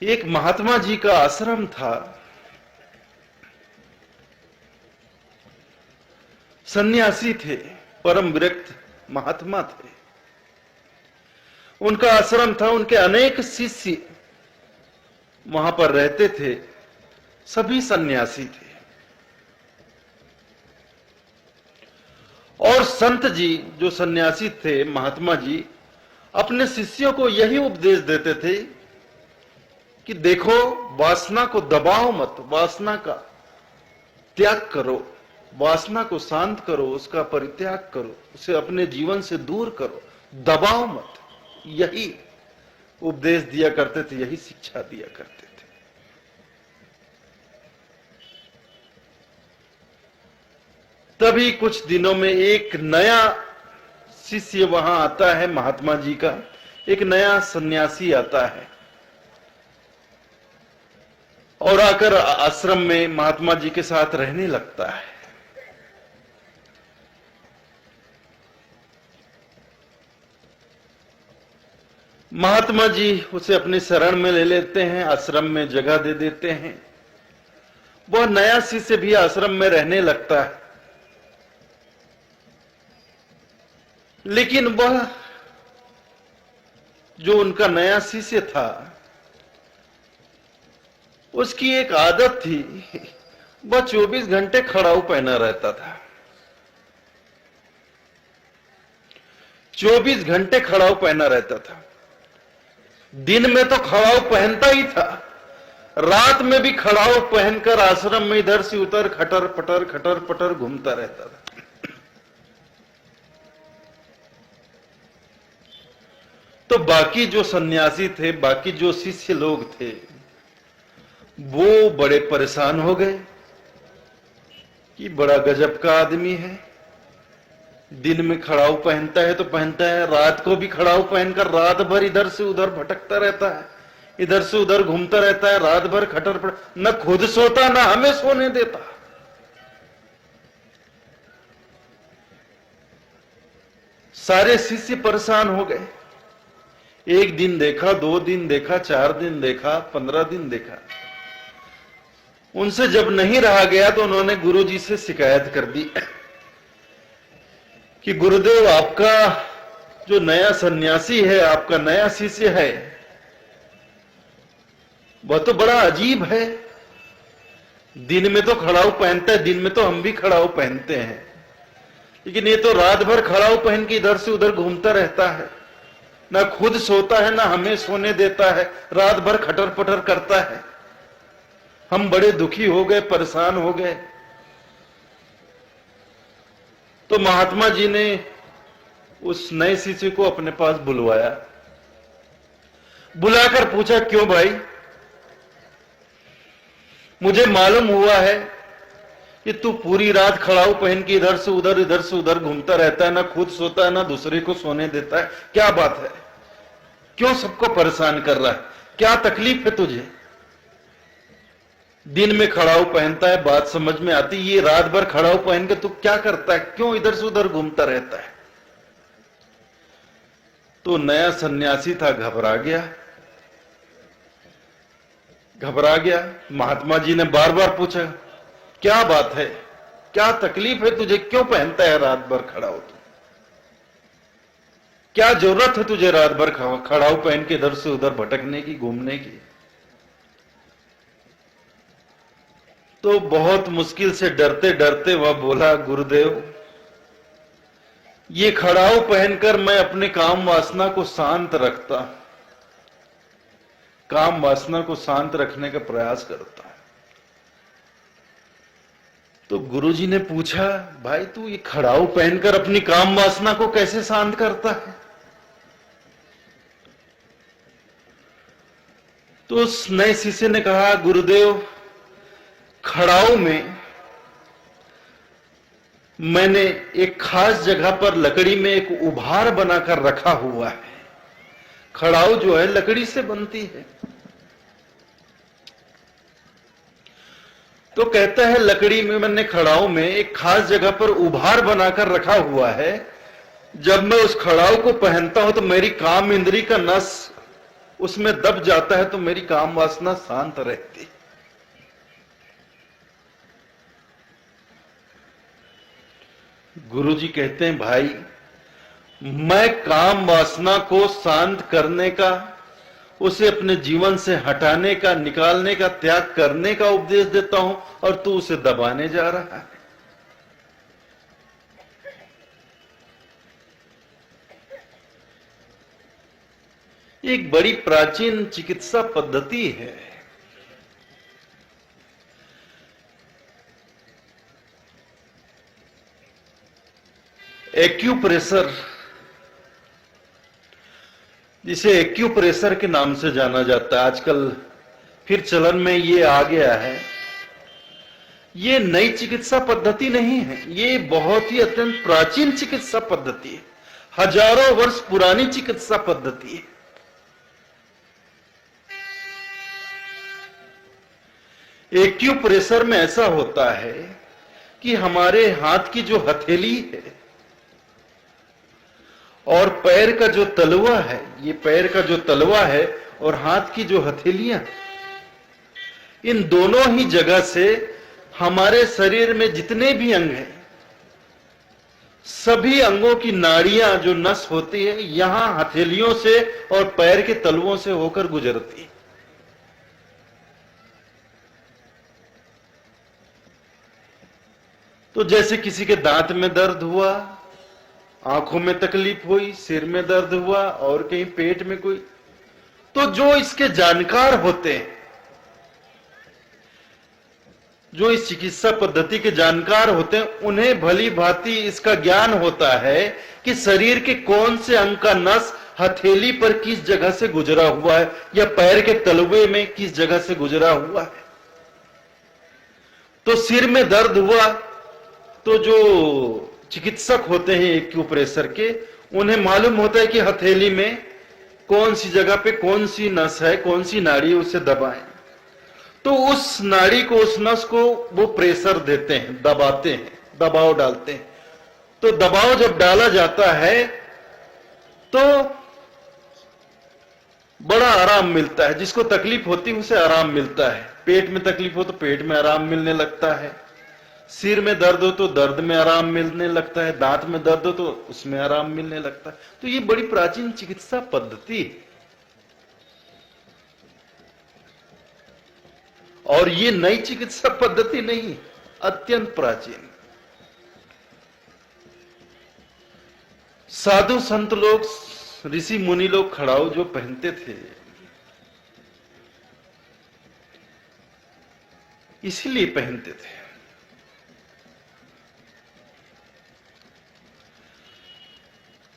एक महात्मा जी का आश्रम था। सन्यासी थे, परम विरक्त महात्मा थे। उनका आश्रम था, उनके अनेक शिष्य वहां पर रहते थे, सभी सन्यासी थे। और संत जी जो सन्यासी थे, महात्मा जी, अपने शिष्यों को यही उपदेश देते थे कि देखो, वासना को दबाओ मत, वासना का त्याग करो, वासना को शांत करो, उसका परित्याग करो, उसे अपने जीवन से दूर करो, दबाओ मत। यही उपदेश दिया करते थे, यही शिक्षा दिया करते थे। तभी कुछ दिनों में एक नया शिष्य वहां आता है, महात्मा जी का एक नया सन्यासी आता है और आकर आश्रम में महात्मा जी के साथ रहने लगता है। महात्मा जी उसे अपने शरण में ले लेते हैं, आश्रम में जगह दे देते हैं। वह नया शिष्य भी आश्रम में रहने लगता है, लेकिन वह जो उनका नया शिष्य था, उसकी एक आदत थी, वह 24 घंटे खड़ाऊ पहना रहता था। 24 घंटे खड़ाऊ पहना रहता था। दिन में तो खड़ाऊ पहनता ही था, रात में भी खड़ाऊ पहनकर आश्रम में इधर से उधर खटर पटर घूमता रहता था। तो बाकी जो सन्यासी थे, बाकी जो शिष्य लोग थे, वो बड़े परेशान हो गए कि बड़ा गजब का आदमी है। दिन में खड़ाऊ पहनता है तो पहनता है, रात को भी खड़ाऊ पहनकर रात भर इधर से उधर भटकता रहता है, इधर से उधर घूमता रहता है, रात भर खटर पटर, न खुद सोता न हमें सोने देता। सारे शिष्य परेशान हो गए। एक दिन देखा, 2 दिन देखा, 4 दिन देखा, 15 दिन देखा। उनसे जब नहीं रहा गया तो उन्होंने गुरुजी से शिकायत कर दी कि गुरुदेव, आपका जो नया सन्यासी है, आपका नया शिष्य है, वह तो बड़ा अजीब है। दिन में तो खड़ाऊ पहनता है, दिन में तो हम भी खड़ाऊ पहनते हैं, लेकिन ये तो रात भर खड़ाऊ पहन के इधर से उधर घूमता रहता है, ना खुद सोता है ना हमें सोने देता है, रात भर खटर पटर करता है। हम बड़े दुखी हो गए, परेशान हो गए। तो महात्मा जी ने उस नए शिष्य को अपने पास बुलवाया, बुलाकर पूछा, क्यों भाई, मुझे मालूम हुआ है कि तू पूरी रात खड़ाऊ पहन के इधर से उधर घूमता रहता है, ना खुद सोता है ना दूसरे को सोने देता है। क्या बात है, क्यों सबको परेशान कर रहा है, क्या तकलीफ है तुझे? दिन में खड़ाऊ पहनता है, बात समझ में आती, ये रात भर खड़ाऊ पहन के तू क्या करता है, क्यों इधर से उधर घूमता रहता है? तो नया सन्यासी था, घबरा गया। महात्मा जी ने बार बार पूछा, क्या बात है, क्या तकलीफ है तुझे, क्यों पहनता है रात भर खड़ाऊ तू? क्या जरूरत है तुझे रात भर खड़ाऊ पहन के इधर से उधर भटकने की, घूमने की? तो बहुत मुश्किल से डरते डरते वह बोला, गुरुदेव, ये खड़ाऊ पहनकर मैं अपने काम वासना को शांत रखता, काम वासना को शांत रखने का प्रयास करता। तो गुरुजी ने पूछा, भाई तू ये खड़ाऊ पहनकर अपनी काम वासना को कैसे शांत करता है? तो उस नए शिष्य ने कहा, गुरुदेव, खड़ाऊ में मैंने एक खास जगह पर लकड़ी में एक उभार बनाकर रखा हुआ है। खड़ाऊ जो है लकड़ी से बनती है। तो कहता है, लकड़ी में मैंने खड़ाऊ में एक खास जगह पर उभार बनाकर रखा हुआ है। जब मैं उस खड़ाऊ को पहनता हूं तो मेरी काम इंद्री का नस उसमें दब जाता है तो मेरी काम वासना शांत रहती। गुरुजी कहते हैं, भाई मैं काम वासना को शांत करने का, उसे अपने जीवन से हटाने का, निकालने का, त्याग करने का उपदेश देता हूं और तू उसे दबाने जा रहा है। एक बड़ी प्राचीन चिकित्सा पद्धति है। एक्यूप्रेशर, जिसे एक्यूप्रेशर के नाम से जाना जाता है, आजकल फिर चलन में ये आ गया है। ये नई चिकित्सा पद्धति नहीं है, ये बहुत ही अत्यंत प्राचीन चिकित्सा पद्धति है, हजारों वर्ष पुरानी चिकित्सा पद्धति है। एक्यूप्रेशर में ऐसा होता है कि हमारे हाथ की जो हथेली है और पैर का जो तलवा है, ये पैर का जो तलवा है और हाथ की जो हथेलियां, इन दोनों ही जगह से हमारे शरीर में जितने भी अंग हैं, सभी अंगों की नाड़ियां जो नस होती है, यहां हथेलियों से और पैर के तलवों से होकर गुजरती है। तो जैसे किसी के दांत में दर्द हुआ, आंखों में तकलीफ हुई, सिर में दर्द हुआ और कहीं पेट में कोई, तो जो इसके जानकार होते हैं, जो इस चिकित्सा पद्धति के जानकार होते हैं, उन्हें भली भांति इसका ज्ञान होता है कि शरीर के कौन से अंग का नस हथेली पर किस जगह से गुजरा हुआ है या पैर के तलवे में किस जगह से गुजरा हुआ है। तो सिर में दर्द हुआ तो जो चिकित्सक होते हैं एक्यूप्रेशर के, उन्हें मालूम होता है कि हथेली में कौन सी जगह पे कौन सी नस है, कौन सी नाड़ी है, उसे दबाएं। तो उस नाड़ी को, उस नस को वो प्रेशर देते हैं, दबाते हैं, दबाव डालते हैं। तो दबाव जब डाला जाता है तो बड़ा आराम मिलता है। जिसको तकलीफ होती है उसे आराम मिलता है। पेट में तकलीफ हो तो पेट में आराम मिलने लगता है, सिर में दर्द हो तो दर्द में आराम मिलने लगता है, दांत में दर्द हो तो उसमें आराम मिलने लगता है। तो ये बड़ी प्राचीन चिकित्सा पद्धति है और ये नई चिकित्सा पद्धति नहीं, अत्यंत प्राचीन। साधु संत लोग, ऋषि मुनि लोग खड़ाऊ जो पहनते थे, इसीलिए पहनते थे।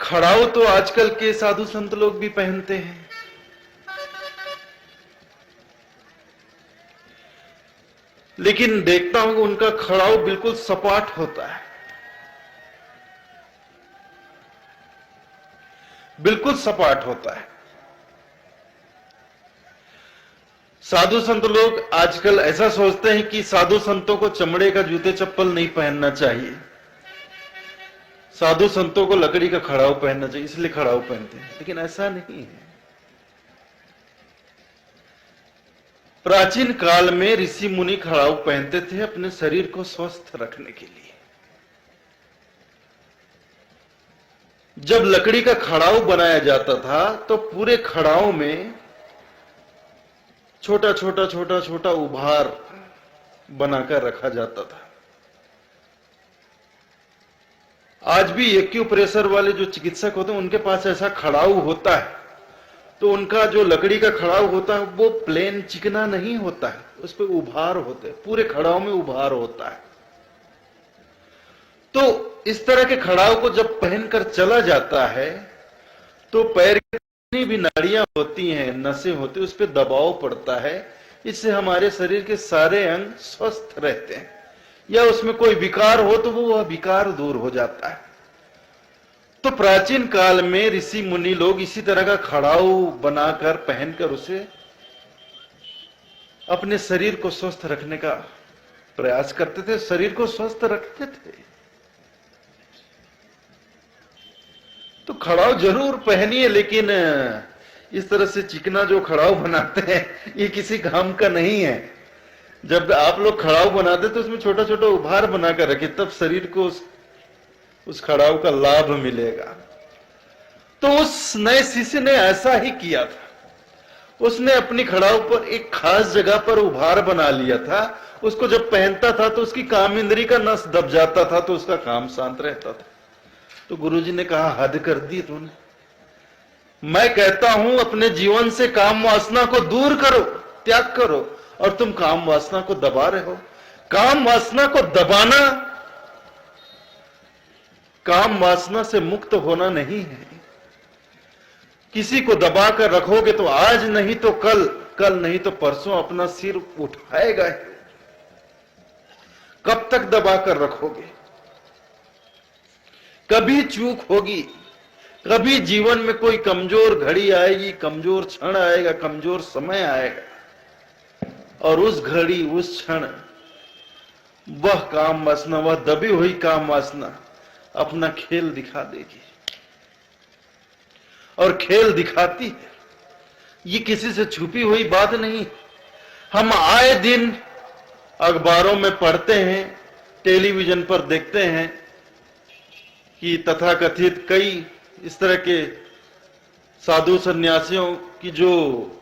खड़ाऊ तो आजकल के साधु संत लोग भी पहनते हैं, लेकिन देखता हूं कि उनका खड़ाऊ बिल्कुल सपाट होता है, बिल्कुल सपाट होता है। साधु संत लोग आजकल ऐसा सोचते हैं कि साधु संतों को चमड़े का जूते चप्पल नहीं पहनना चाहिए, साधु संतों को लकड़ी का खड़ाऊ पहनना चाहिए, इसलिए खड़ाऊ पहनते हैं। लेकिन ऐसा नहीं है। प्राचीन काल में ऋषि मुनि खड़ाऊ पहनते थे अपने शरीर को स्वस्थ रखने के लिए। जब लकड़ी का खड़ाऊ बनाया जाता था तो पूरे खड़ाऊ में छोटा छोटा छोटा छोटा उभार बनाकर रखा जाता था। आज भी एक्यूप्रेशर वाले जो चिकित्सक होते हैं उनके पास ऐसा खड़ाऊ होता है, तो उनका जो लकड़ी का खड़ाऊ होता है वो प्लेन चिकना नहीं होता है, उस पर उभार होते हैं, पूरे खड़ाऊ में उभार होता है। तो इस तरह के खड़ाऊ को जब पहनकर चला जाता है तो पैर की जितनी भी नाड़ियां होती हैं, नसें होती हैं, उस पर दबाव पड़ता है। इससे हमारे शरीर के सारे अंग स्वस्थ रहते हैं, या उसमें कोई विकार हो तो वह विकार दूर हो जाता है। तो प्राचीन काल में ऋषि मुनि लोग इसी तरह का खड़ाऊ बनाकर, पहनकर उसे अपने शरीर को स्वस्थ रखने का प्रयास करते थे, शरीर को स्वस्थ रखते थे। तो खड़ाऊ जरूर पहनिए, लेकिन इस तरह से चिकना जो खड़ाऊ बनाते हैं ये किसी काम का नहीं है। जब आप लोग खड़ाऊ बनाते तो उसमें छोटा छोटा उभार बनाकर रखे, तब शरीर को उस खड़ाऊ का लाभ मिलेगा। तो उस नए शिष्य ने ऐसा ही किया था। उसने अपनी खड़ाऊ पर एक खास जगह पर उभार बना लिया था। उसको जब पहनता था तो उसकी काम इंद्री का नस दब जाता था, तो उसका काम शांत रहता था। तो गुरुजी ने कहा, हद कर दी तूने। मैं कहता हूं अपने जीवन से काम वासना को दूर करो, त्याग करो, और तुम काम वासना को दबा रहे हो। काम वासना को दबाना काम वासना से मुक्त होना नहीं है। किसी को दबा कर रखोगे तो आज नहीं तो कल, कल नहीं तो परसों अपना सिर उठाएगा। कब तक दबा कर रखोगे? कभी चूक होगी, कभी जीवन में कोई कमजोर घड़ी आएगी, कमजोर क्षण आएगा, कमजोर समय आएगा, और उस घड़ी, उस क्षण वह काम वासना, वह दबी हुई काम वासना अपना खेल दिखा देगी। और खेल दिखाती है, ये किसी से छुपी हुई बात नहीं। हम आए दिन अखबारों में पढ़ते हैं, टेलीविजन पर देखते हैं कि तथाकथित कई इस तरह के साधु सन्यासियों की जो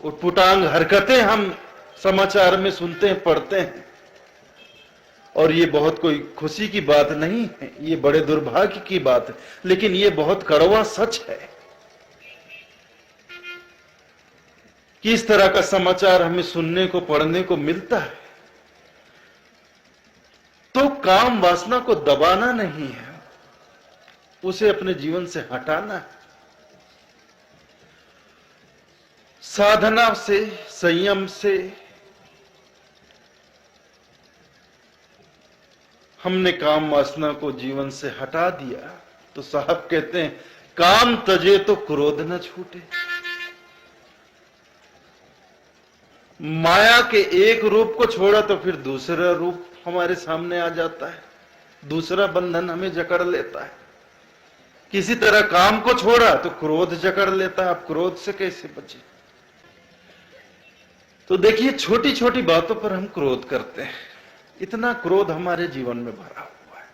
उटपुटांग हरकतें हम समाचार में सुनते हैं, पढ़ते हैं। और ये बहुत कोई खुशी की बात नहीं है, ये बड़े दुर्भाग्य की बात है, लेकिन ये बहुत कड़वा सच है कि इस तरह का समाचार हमें सुनने को, पढ़ने को मिलता है। तो काम वासना को दबाना नहीं है, उसे अपने जीवन से हटाना है। साधना से, संयम से हमने काम वासना को जीवन से हटा दिया तो साहब कहते हैं, काम तजे तो क्रोध न छूटे। माया के एक रूप को छोड़ा तो फिर दूसरा रूप हमारे सामने आ जाता है, दूसरा बंधन हमें जकड़ लेता है। किसी तरह काम को छोड़ा तो क्रोध जकड़ लेता है। अब क्रोध से कैसे बचे? तो देखिए, छोटी छोटी बातों पर हम क्रोध करते हैं, इतना क्रोध हमारे जीवन में भरा हुआ है।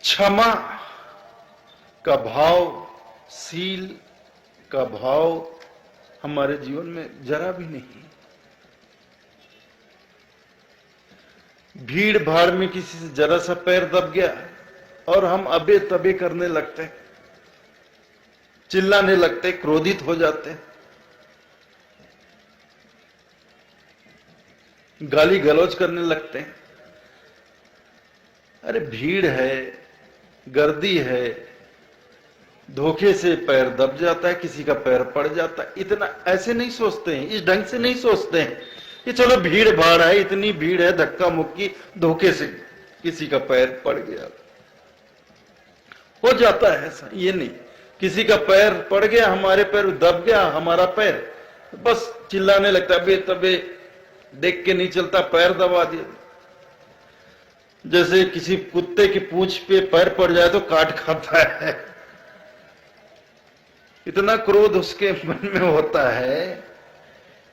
क्षमा का भाव, शील का भाव हमारे जीवन में जरा भी नहीं। भीड़ भाड़ में किसी से जरा सा पैर दब गया और हम अबे तबे करने लगते हैं, चिल्लाने लगते, क्रोधित हो जाते हैं, गाली गलौज करने लगते हैं। अरे भीड़ है, गर्दी है, धोखे से पैर दब जाता है, किसी का पैर पड़ जाता है। इतना ऐसे नहीं सोचते हैं, इस ढंग से नहीं सोचते हैं कि चलो भीड़ भाड़ है, इतनी भीड़ है, धक्का मुक्की, धोखे से किसी का पैर पड़ गया, हो जाता है ऐसा। ये नहीं, किसी का पैर पड़ गया, हमारे पैर दब गया, हमारा पैर, बस चिल्लाने लगता है, बे तबे देख के नहीं चलता, पैर दबा दिया। जैसे किसी कुत्ते की पूंछ पे पैर पड़ जाए तो काट खाता है, इतना क्रोध उसके मन में होता है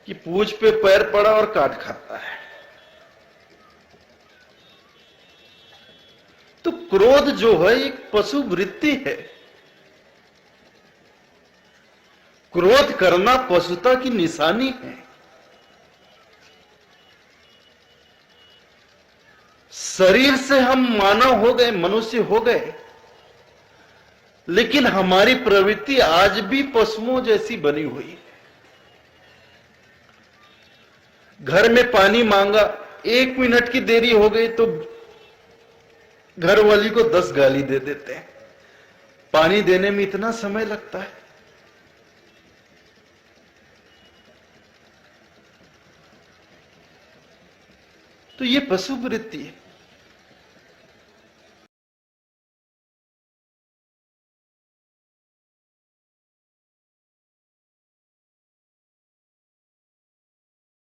कि पूंछ पे पैर पड़ा और काट खाता है। तो क्रोध जो है एक पशु वृत्ति है। क्रोध करना पशुता की निशानी है। शरीर से हम मानव हो गए, मनुष्य हो गए, लेकिन हमारी प्रवृत्ति आज भी पशुओं जैसी बनी हुई है। घर में पानी मांगा, 1 मिनट की देरी हो गई तो घर वाली को 10 गाली दे देते हैं। पानी देने में इतना समय लगता है। तो ये पशु वृत्ति है।